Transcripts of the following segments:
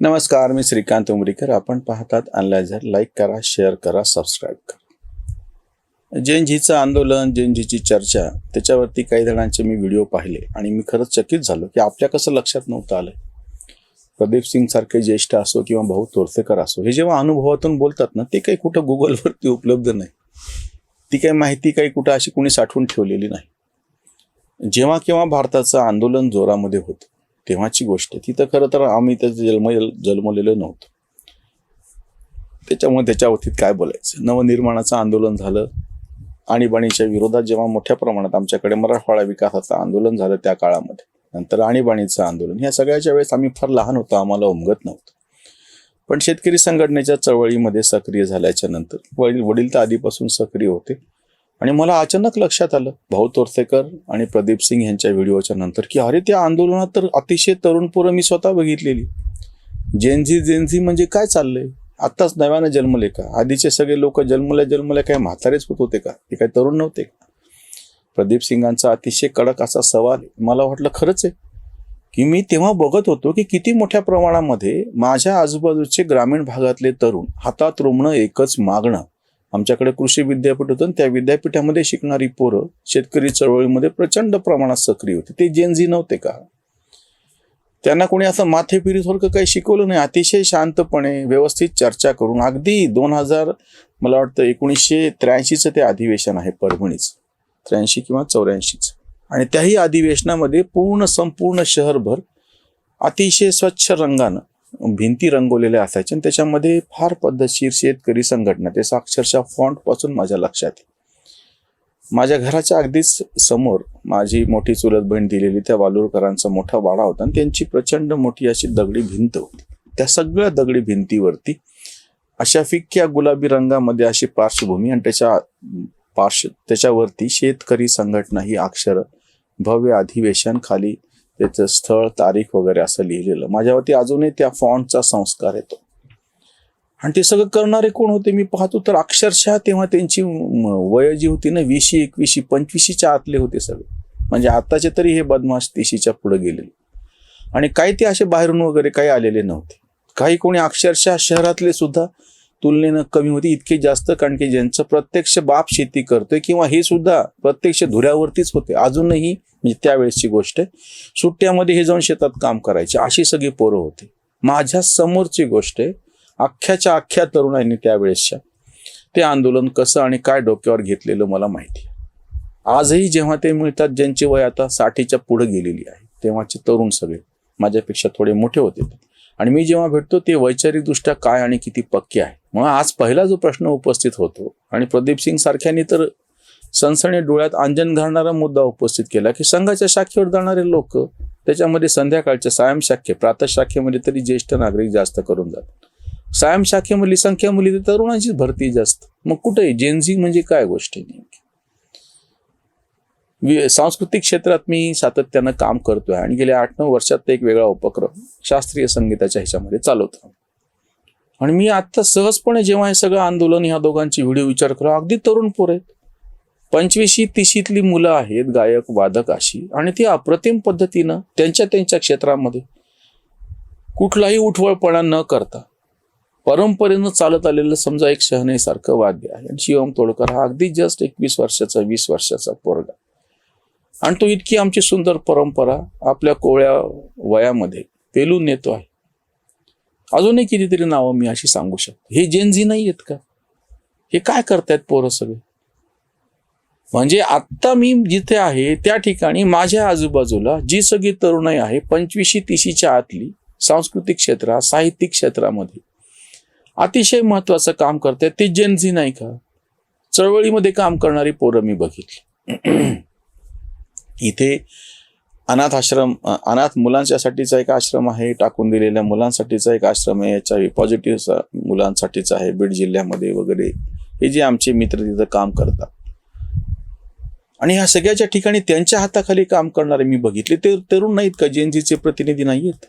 नमस्कार, मी श्रीकांत उमरीकर. आपण पाहतात अनलायझर. लाईक करा, शेअर करा, सबस्क्राईब करा. जेनझीचं आंदोलन, जेनझीची चर्चा, त्याच्यावरती काही जणांचे मी व्हिडिओ पाहिले आणि मी खरंच चकित झालो की आपल्या कसं लक्षात नव्हतं आलं. प्रदीप सिंग सारखे ज्येष्ठ असो किंवा भाऊ तोरसेकर असो, हे जेव्हा अनुभवातून बोलतात ना, ते काही कुठं गुगलवरती उपलब्ध नाही. ती काही माहिती काही कुठं अशी कोणी साठवून ठेवलेली नाही. जेव्हा केव्हा भारताचं आंदोलन जोरामध्ये होतं तेव्हाची गोष्ट. तिथं खरं तर आम्ही त्याचं जन्मलेलं नव्हतं. त्याच्यामुळे त्याच्या बाबतीत काय बोलायचं. नवनिर्माणाचं आंदोलन झालं, आणीबाणीच्या विरोधात जेव्हा मोठ्या प्रमाणात आमच्याकडे मराठवाडा विकासाचं आंदोलन झालं त्या काळामध्ये, नंतर आणीबाणीचं आंदोलन, ह्या सगळ्याच्या वेळेस आम्ही फार लहान होतो, आम्हाला उमगत नव्हतं. पण शेतकरी संघटनेच्या चळवळीमध्ये सक्रिय झाल्याच्या नंतर वडील तर आधीपासून सक्रिय होते आणि मला अचानक लक्षात आलं भाऊ तोरसेकर आणि प्रदीप सिंग यांच्या व्हिडिओच्या नंतर की अरे, त्या आंदोलनात तर अतिशय तरुण पोरं मी स्वतः बघितलेली. जेनझी म्हणजे काय चाललंय? आत्ताच नव्यानं जन्मले का? आधीचे सगळे लोक जन्मल्या काय म्हातारेच होत होते का? ते काय तरुण नव्हते का? प्रदीप सिंगांचा अतिशय कडक असा सवाल आहे. मला वाटलं खरंच आहे की मी तेव्हा बघत होतो की किती मोठ्या प्रमाणामध्ये माझ्या आजूबाजूचे ग्रामीण भागातले तरुण हातात रुमणं, एकच मागणं. आमच्याकडे कृषी विद्यापीठ होतं, त्या विद्यापीठामध्ये शिकणारी पोरं शेतकरी चळवळीमध्ये प्रचंड प्रमाणात सक्रिय होते. ते जेनझी नव्हते का? त्यांना कोणी असं माथेफिरीसारखं काही शिकवलं नाही. अतिशय शांतपणे व्यवस्थित चर्चा करून, अगदी 2000 मला वाटतं 1983चं ते अधिवेशन आहे परभणीचं, 83 किंवा 84चं. आणि त्याही अधिवेशनामध्ये संपूर्ण शहरभर अतिशय स्वच्छ रंगानं भिंती रंगवलेल्या असायच्या आणि त्याच्यामध्ये फार पद्धतशीर शेतकरी संघटना, ते अक्षरशः फॉन्ट पासून माझ्या लक्षात आहे. माझ्या घराच्या अगदीच समोर माझी मोठी चुलत बहीण दिलेली त्या वालुरकरांचा मोठा वाडा होता आणि त्यांची प्रचंड मोठी अशी दगडी भिंत होती. त्या सगळ्या दगडी भिंतीवरती अशा फिक्क्या गुलाबी रंगामध्ये अशी पार्श्वभूमी आणि त्याच्यावरती शेतकरी संघटना ही अक्षर, भव्य अधिवेशन, खाली त्याचं स्थळ, तारीख वगैरे असं लिहिलेलं. माझ्यावरती अजूनही त्या फॉन्टचा संस्कार येतो. आणि ते सगळं करणारे कोण होते मी पाहतो तर अक्षरशः तेव्हा त्यांची वय जी होती ना, 20, 21, 25च्या आतले होते सगळे. म्हणजे आताचे तरी हे बदमाश 30च्या पुढे गेलेले. आणि काही ते असे बाहेरून वगैरे काही आलेले नव्हते. काही कोणी अक्षरशः शहरातले सुद्धा तुलनेनं कमी होती, इतके जास्त, कारण की ज्यांचं प्रत्यक्ष बाप शेती करतोय किंवा हे सुद्धा प्रत्यक्ष धुऱ्यावरतीच होते अजूनही. म्हणजे त्यावेळेसची गोष्ट आहे, सुट्ट्यामध्ये हे जाऊन शेतात काम करायचे, अशी सगळी पोरं होती. माझ्या समोरची गोष्ट आहे, अख्ख्याच्या अख्ख्या तरुणांनी त्यावेळेसच्या ते आंदोलन कसं आणि काय डोक्यावर घेतलेलं मला माहिती आहे. आजही जेव्हा ते मिळतात, ज्यांची वय आता 60च्या पुढे गेलेली आहे, तेव्हाचे तरुण सगळे माझ्यापेक्षा थोडे मोठे होते आणि मी जेव्हा भेटतो ते वैचारिकदृष्ट्या काय आणि किती पक्के आहे. मग आज पहिला जो प्रश्न उपस्थित होतो आणि प्रदीप सिंग सारख्यांनी तर सनसणी डोळ्यात अंजन घालणारा मुद्दा उपस्थित केला की संघाच्या शाखेवर जाणारे लोक, त्याच्यामध्ये संध्याकाळच्या सायम शाखे, प्रातः शाखेमध्ये तरी ज्येष्ठ नागरिक जास्त करून जातात. सायम शाखेमधली संख्या मुली तर तरुणांचीच भरती जास्त. मग कुठे जेनझी म्हणजे काय गोष्ट आहे नेमकी? सांस्कृतिक क्षेत्रात मी सातत्यानं काम करतोय आणि गेल्या 8-9 वर्षात एक वेगळा उपक्रम शास्त्रीय संगीताच्या ह्याच्यामध्ये चालवतो. आणि मी आता सहजपणे जेव्हा हे सगळं आंदोलन, ह्या दोघांची व्हिडिओ विचार करू, अगदी तरुण पोर आहेत, 25-30ली मुलं आहेत, गायक वादक अशी, आणि ती अप्रतिम पद्धतीनं त्यांच्या क्षेत्रामध्ये कुठलाही उठवळपणा न करता परंपरेनं चालत आलेलं समजा एक शहनाईसारखं वाद्य आहे. आणि शिवम तोडकर हा अगदी जस्ट 21 वर्षाचा 20 वर्षाचा पोरगा, आणि तो इतकी आमची सुंदर परंपरा आपल्या कोवळ्या वयामध्ये पेलून नेतो आहे. अजूनही कितीतरी नावं मी अशी सांगू शकतो. हे जेनझी नाही आहेत का? हे काय करतायत पोरं सगळे? म्हणजे आत्ता मी जिथे आहे त्या ठिकाणी माझ्या आजूबाजूला जी सगळी तरुणाई आहे 25-30च्या आतली, सांस्कृतिक क्षेत्रात, साहित्यिक क्षेत्रामध्ये अतिशय महत्वाचं काम करतात, ते जेनझी नाही का? चळवळीमध्ये काम करणारी पोरं मी बघितली. इथे अनाथ मुलांच्यासाठीचा एक आश्रम आहे, टाकून दिलेल्या मुलांसाठीचा एक आश्रम आहे, याच्या पॉझिटिव्ह मुलांसाठीचा आहे बीड जिल्ह्यामध्ये वगैरे. हे जे आमचे मित्र तिथं काम करतात आणि ह्या सगळ्याच्या ठिकाणी त्यांच्या हाताखाली काम करणारे मी बघितले. ते तरुण नाहीत का? जेनझीचे प्रतिनिधी नाहीयेत?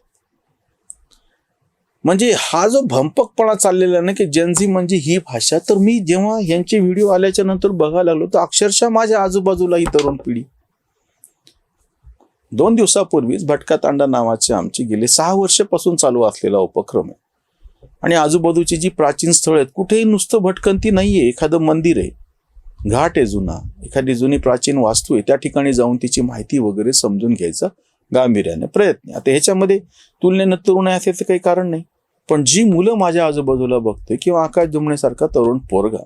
म्हणजे हा जो भंपकपणा चाललेला ना की जेनझी म्हणजे ही भाषा, तर मी जेव्हा यांचे व्हिडिओ आल्याच्या नंतर बघायला लागलो तर अक्षरशः माझ्या आजूबाजूला ही तरुण पिढी 2 दिवसापूर्वीच भटका तांडा नावाचे आमचे गेले 6 वर्षापासून चालू असलेला उपक्रम आहे. आणि आजूबाजूची जी प्राचीन स्थळ आहेत कुठेही नुसतं भटकंती नाहीये. एखादं मंदिर आहे, घाट आहे जुना, एखादी जुनी प्राचीन वास्तू आहे, त्या ठिकाणी जाऊन तिची माहिती वगैरे समजून घ्यायचा गांभीर्याने प्रयत्न. आता ह्याच्यामध्ये तुलनेनं तरुण आहे असायचं काही कारण नाही. पण जी मुलं माझ्या आजूबाजूला बघतोय किंवा आकाश दुमणेसारखा तरुण पोरगा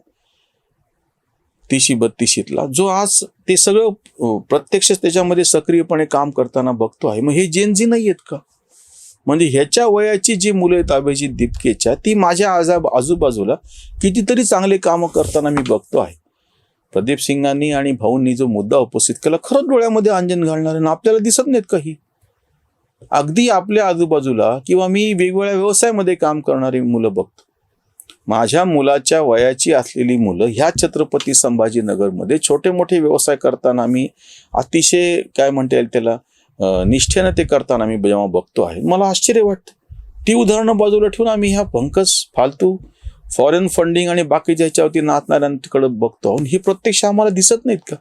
30-32ला जो आज ते सगळं प्रत्यक्ष त्याच्यामध्ये सक्रियपणे काम करताना बघतो आहे, मग हे जेनजी नाही आहेत का? म्हणजे ह्याच्या वयाची जी मुलं आहेत अभिजित दिपकेच्या, ती माझ्या आजूबाजूला कितीतरी चांगले कामं करताना मी बघतो आहे. प्रदीप सिंगांनी आणि भाऊंनी जो मुद्दा उपस्थित केला खरंच डोळ्यामध्ये अंजन घालणारे ना, आपल्याला दिसत नाहीत काही. अगदी आपल्या आजूबाजूला किंवा मी वेगवेगळ्या व्यवसायामध्ये काम करणारी मुलं बघतो. माझ्या मुलाच्या वयाची असलेली मुलं ह्या छत्रपती संभाजीनगरमध्ये छोटे मोठे व्यवसाय करताना मी अतिशय काय म्हणता येईल त्याला निष्ठेनं ते करताना मी जेव्हा बघतो आहे, मला आश्चर्य वाटतं. ती उदाहरणं बाजूला ठेवून आम्ही ह्या भंकस फालतू फॉरेन फंडिंग आणि बाकीच्या ह्याच्यावरती नाचणाऱ्यांकडे बघतो. हे प्रत्यक्ष आम्हाला दिसत नाहीत का?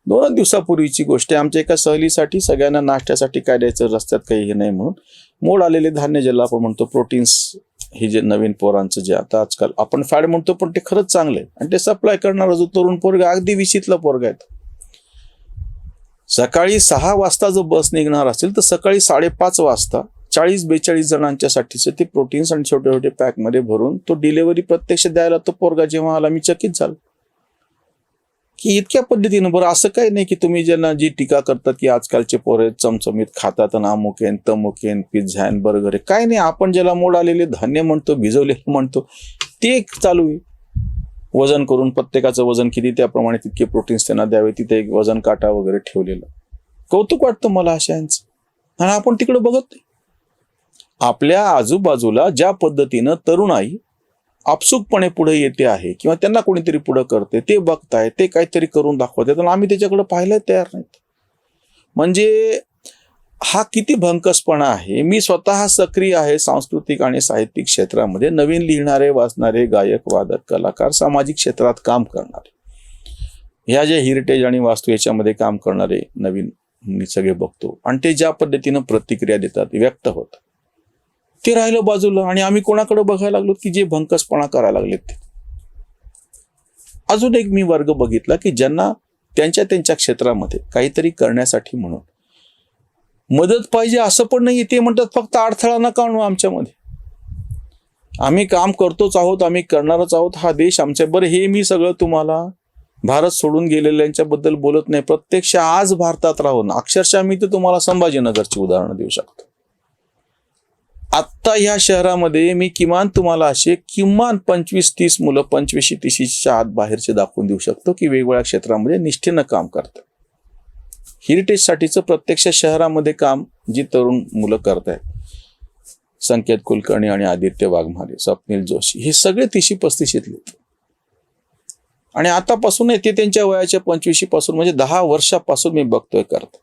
2 दिवसापूर्वीची गोष्ट आहे. आमच्या एका सहलीसाठी सगळ्यांना नाश्त्यासाठी काय द्यायचं, रस्त्यात काही हे नाही म्हणून मोड आलेले धान्य ज्याला आपण म्हणतो प्रोटीन्स, हे जे नवीन पोरांचं जे आता आजकाल आपण फॅड म्हणतो पण ते खरंच चांगलं आहे. आणि ते सप्लाय करणारा जो तरुण पोरगा अगदी 20ला पोरगा आहे. सकाळी 6 वाजता जर बस निघणार असेल तर सकाळी 5:30 वाजता 40-42 जणांच्यासाठीचे ते प्रोटीन्स आणि छोटे छोटे पॅकमध्ये भरून तो डिलेव्हरी प्रत्यक्ष द्यायला तो पोरगा जेव्हा आला, मी चकित झालो की इतक्या पद्धतीनं. बरं असं काही नाही की तुम्ही ज्यांना जी टीका करतात की आजकालचे पोरे चमचमीत खातात आणि अमुकेन तमुकेन पिझ्झा आणि बर्गर आहे, काय नाही. आपण ज्याला मोड आलेले धान्य म्हणतो, भिजवलेलं म्हणतो, ते चालू आहे. वजन करून प्रत्येकाचं वजन किती त्याप्रमाणे तितके प्रोटीन्स त्यांना द्यावे, तिथे एक वजन काटा वगैरे ठेवलेला. कौतुक वाटतं मला अशा यांचं. आणि आपण तिकडे बघत नाही. आपल्या आजूबाजूला ज्या पद्धतीनं तरुणाई आपसुकपणे पुढे येते आहे किंवा त्यांना कोणीतरी पुढे करते, ते बघताय, ते काहीतरी करून दाखवतात आणि आम्ही त्याच्याकडे पाहायला तयार नाहीत. म्हणजे हा किती भंकसपणा आहे. मी स्वतः सक्रिय आहे सांस्कृतिक आणि साहित्यिक क्षेत्रामध्ये. नवीन लिहिणारे, वाचणारे, गायक, वादक, कलाकार, सामाजिक क्षेत्रात काम करणारे, ह्या ज्या हेरिटेज आणि वास्तू याच्यामध्ये काम करणारे नवीन मी सगळे बघतो. आणि ते ज्या पद्धतीनं प्रतिक्रिया देतात, व्यक्त होतात, ते राहिलं बाजूला. आणि आम्ही कोणाकडे बघायला लागलो की जे भंकसपणा करायला लागलेत ते. अजून एक मी वर्ग बघितला की ज्यांना त्यांच्या क्षेत्रामध्ये काहीतरी करण्यासाठी म्हणून मदत पाहिजे असं पण नाही. ते म्हणतात फक्त अडथळा नका आणू आमच्यामध्ये, आम्ही काम करतोच आहोत, आम्ही करणारच आहोत, हा देश आमच्या. बरं हे मी सगळं तुम्हाला भारत सोडून गेलेल्यांच्याबद्दल बोलत नाही. प्रत्यक्ष आज भारतात राहून अक्षरशः मी तर तुम्हाला संभाजीनगरची उदाहरणं देऊ शकतो. आत्ता ह्या शहरामध्ये मी किमान तुम्हाला असे 25-30 मुलं 25-30च्या आत बाहेरचे दाखवून देऊ शकतो की वेगवेगळ्या क्षेत्रामध्ये निष्ठेनं काम करतात. हेरिटेजसाठीचं प्रत्यक्ष शहरामध्ये काम जी तरुण मुलं करतायत, संकेत कुलकर्णी आणि आदित्य वाघमारे, स्वप्नील जोशी, हे सगळे 30-35तले. आणि आतापासून ते त्यांच्या वयाच्या 25 पासून म्हणजे 10 वर्षापासून मी बघतोय करत.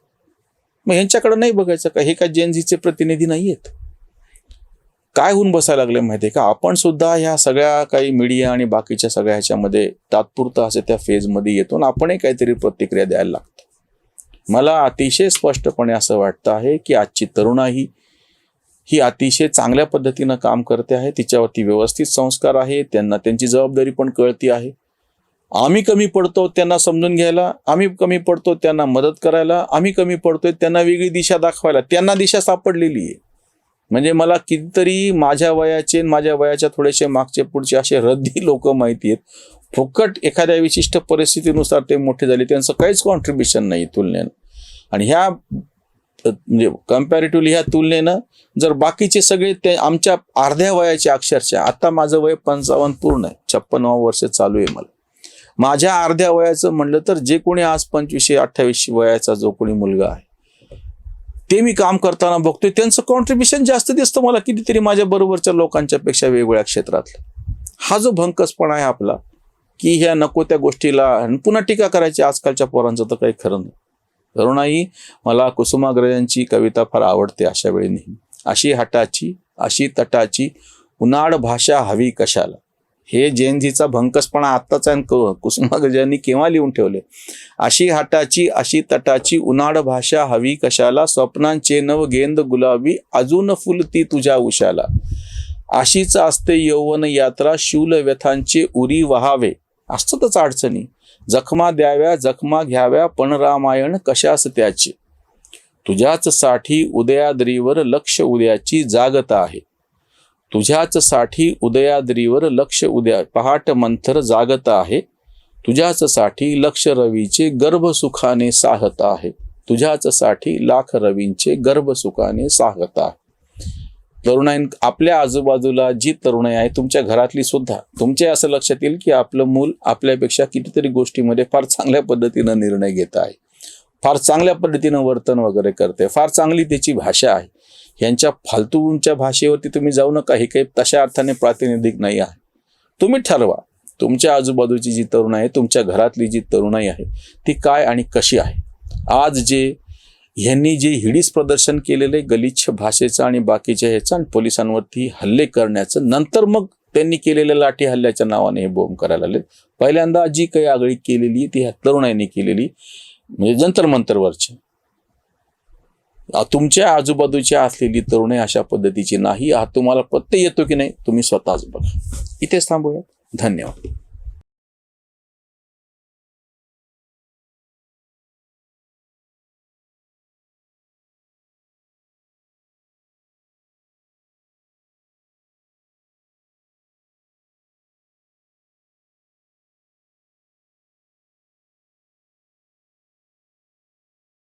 मग ह्यांच्याकडे नाही बघायचं का? हे काय जेनझीचे प्रतिनिधी नाही आहेत? काय होऊन बसायला लागले माहितीये का? आपण सुद्धा ह्या सगळ्या काही मीडिया आणि बाकीच्या सगळ्या ह्याच्यामध्ये तात्पुरतं असे त्या फेजमध्ये येतो आणि आपणही काहीतरी प्रतिक्रिया द्यायला लागतो. मला अतिशय स्पष्टपणे असं वाटतं आहे की आजची तरुणाई ही अतिशय चांगल्या पद्धतीनं काम करते आहे. तिच्यावरती व्यवस्थित संस्कार आहे, त्यांना त्यांची जबाबदारी पण कळती आहे. आम्ही कमी पडतो त्यांना समजून घ्यायला, आम्ही कमी पडतो त्यांना मदत करायला, आम्ही कमी पडतोय त्यांना वेगळी दिशा दाखवायला. त्यांना दिशा सापडलेली आहे. म्हणजे मला कितीतरी माझ्या वयाच्या थोडेसे मागचे पुढचे असे रद्दी लोक माहिती आहेत. फुकट एखाद्या विशिष्ट परिस्थितीनुसार ते मोठे झाले, त्यांचं काहीच कॉन्ट्रीब्युशन नाही तुलनेनं. आणि ह्या म्हणजे कम्पॅरेटिव्हली ह्या तुलनेनं जर बाकीचे सगळे ते आमच्या अर्ध्या वयाचे, अक्षरशः आता माझं वय 55 पूर्ण आहे, 56 वर्ष चालू आहे मला. माझ्या अर्ध्या वयाचं म्हणलं तर जे कोणी आज 25-28 वयाचा जो कोणी मुलगा आहे ते मी काम करताना बघतोय, त्यांचं कॉन्ट्रीब्युशन जास्त दिसतं मला कितीतरी माझ्या बरोबरच्या लोकांच्या पेक्षा वेगवेगळ्या क्षेत्रातलं. हा जो भंकसपणा आहे आपला की ह्या नको त्या गोष्टीला पुन्हा टीका करायची आजकालच्या पोरांचं तर काही खरं नाही. तरुणाई, मला कुसुमाग्रजांची कविता फार आवडते अशा वेळी नेहमी. अशी हटाची, अशी तटाची, उनाड भाषा हवी कशाला, हे जेनजीचा भंकसपणा आत्ताच आहे. कुसुमाग्रजांनी केव्हा लिहून ठेवले. अशी हाटाची अशी तटाची उन्हाळ भाषा हवी कशाला, स्वप्नांचे नव गेंद गुलाबी अजून फुलती तुझ्या उशाला. अशीच असते यौवन यात्रा शूल व्यथांचे उरी वहावे. असतातच अडचणी, जखमा द्याव्या जखमा घ्याव्या पण रामायण कशास त्याचे. तुझ्याच साठी उदयाद्रीवर लक्ष उद्याची जागत आहे. तुझ्याच साठी उदयाद्रीवर लक्ष उद्या पहाट मंथर जागत आहे. तुझ्याच साठी लक्ष रवीचे गर्भ सुखाने साहत आहे. तुझ्याच साठी लाख रवींचे गर्भ सुखाने साहत आहे. तरुणाई आपल्या आजूबाजूला जी तरुणाई आहे, तुमच्या घरातली सुद्धा, तुमच्या असं लक्षात येईल की आपलं मूल आपल्यापेक्षा कितीतरी गोष्टीमध्ये फार चांगल्या पद्धतीनं निर्णय घेत आहे, फार चांगल्या पद्धतीनं वर्तन वगैरे करते, फार चांगली त्याची भाषा आहे. यांच्या फालतूंच्या भाषेवरती तुम्ही जाऊ नका. हे काही तशा अर्थाने प्रातिनिधिक नाही आहे. तुम्ही ठरवा तुमच्या आजूबाजूची जी तरुणाई आहे, तुमच्या घरातली जी तरुणाई आहे ती काय आणि कशी आहे. आज ह्यांनी जे हिडीस प्रदर्शन केलेले गलिच्छ भाषेचं आणि बाकीच्या ह्याचं आणि पोलिसांवरती हल्ले करण्याचं, नंतर मग त्यांनी केलेल्या लाठी हल्ल्याच्या नावाने हे बॉम्ब करायला लागले. पहिल्यांदा जी काही आगळीक केलेली ती ह्या तरुणाईने केलेली, म्हणजे जंतर मंतरवरची. तुमच्या आजूबाजूच्या असलेली तरुणाई अशा पद्धतीची नाही. हा तुम्हाला पत्ते येतो की नाही तुम्ही स्वतःच बघा. इथेच थांबूया. धन्यवाद.